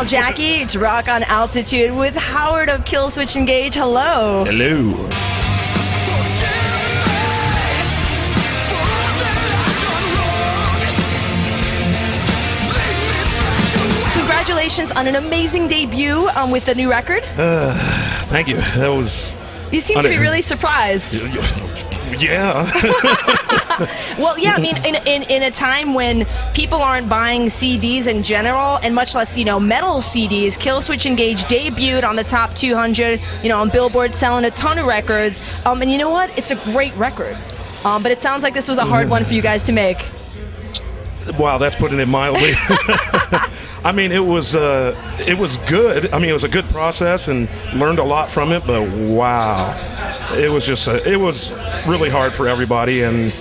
Metal Jackie. It's Rock on Altitude with Howard of Killswitch Engage. Hello. Hello. Congratulations on an amazing debut with the new record. Thank you. That was... You seem to be really surprised. Yeah. Well, yeah, I mean, in a time when people aren't buying CDs in general, and much less, metal CDs, Killswitch Engage debuted on the top 200, on Billboard, selling a ton of records. And you know what? It's a great record. But it sounds like this was a hard one for you guys to make. Wow, that's putting it mildly. I mean, it was good. I mean, it was a good process and learned a lot from it. But wow, it was just it was really hard for everybody, and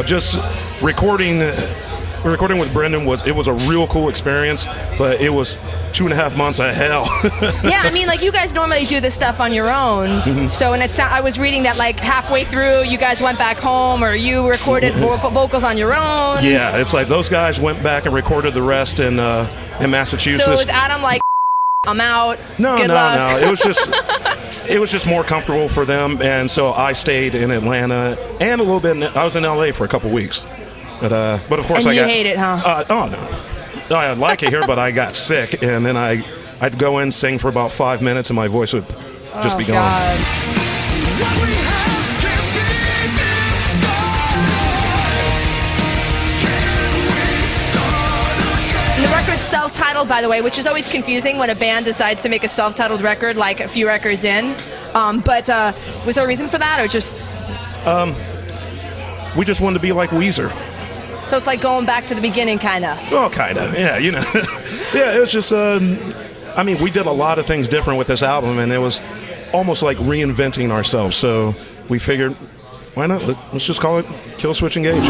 just recording with Brendan was a real cool experience. But it was 2.5 months of hell. Yeah, I mean, you guys normally do this stuff on your own. Mm-hmm. So, and I was reading that halfway through, you guys went back home, or you recorded vocals on your own. Yeah, it's like those guys went back and recorded the rest in Massachusetts. So was Adam I'm out? No, Good luck. It was just it was just more comfortable for them, and so I stayed in Atlanta and a little bit. I was in LA for a couple weeks, but of course and you hate it, huh? Oh no. I like it here, but I got sick, and then I'd go in, sing for about 5 minutes, and my voice would just be gone. God. And the record's self-titled, by the way, which is always confusing when a band decides to make a self-titled record a few records in. But was there a reason for that, or just... We just wanted to be like Weezer. So it's like going back to the beginning, kind of. Well, kind of, yeah, Yeah, it was just, I mean, we did a lot of things different with this album, and it was almost like reinventing ourselves. So we figured, why not? Let's just call it Killswitch Engage.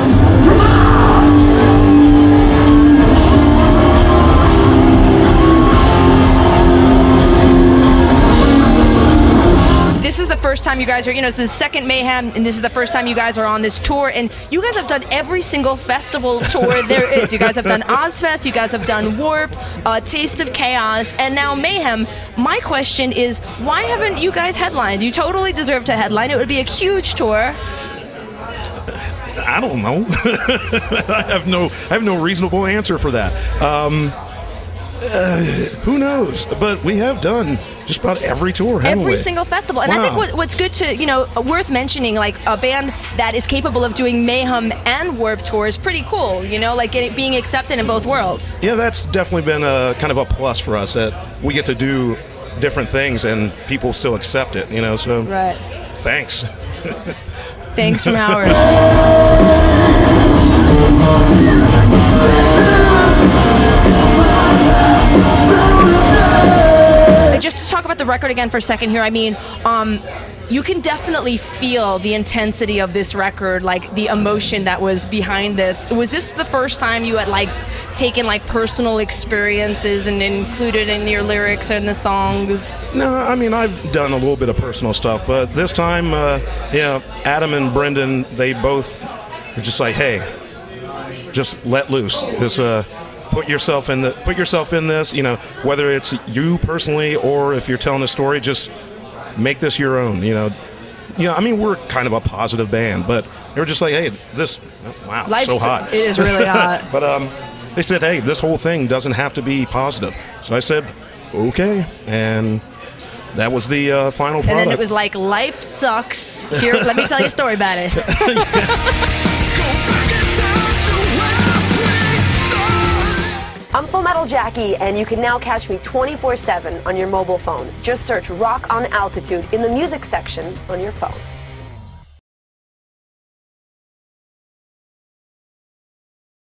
This is the first time you guys are, it's the second Mayhem, and this is the first time you guys are on this tour, and you guys have done every single festival tour there is. You guys have done Ozfest, you guys have done Warp, Taste of Chaos, and now Mayhem. My question is, why haven't you guys headlined? You totally deserve to headline. It would be a huge tour. I don't know. I have no reasonable answer for that. Who knows? But we have done just about every tour, haven't we? Every single festival. And wow. I think what's good to, worth mentioning, a band that is capable of doing Mayhem and Warp Tour is pretty cool, being accepted in both worlds. Yeah, that's definitely been a kind of a plus for us, that we get to do different things and people still accept it, so right. Thanks. Thanks from Howard. Just to talk about the record again for a second here, I mean, you can definitely feel the intensity of this record, the emotion that was behind this. Was this the first time you had taken personal experiences and included in your lyrics and the songs? No, I mean, I've done a little bit of personal stuff, but this time, Adam and Brendan, they both were just like, hey, just let loose. Just put yourself in this, whether it's you personally or if you're telling a story, just make this your own, I mean, we're kind of a positive band, but they were just like, hey, wow, life's so hot. It is really hot. But they said, hey, this whole thing doesn't have to be positive. So I said, okay, and that was the final product. And then it was like, life sucks. Here, let me tell you a story about it. I'm Full Metal Jackie, and you can now catch me 24/7 on your mobile phone. Just search Rock on Altitude in the music section on your phone.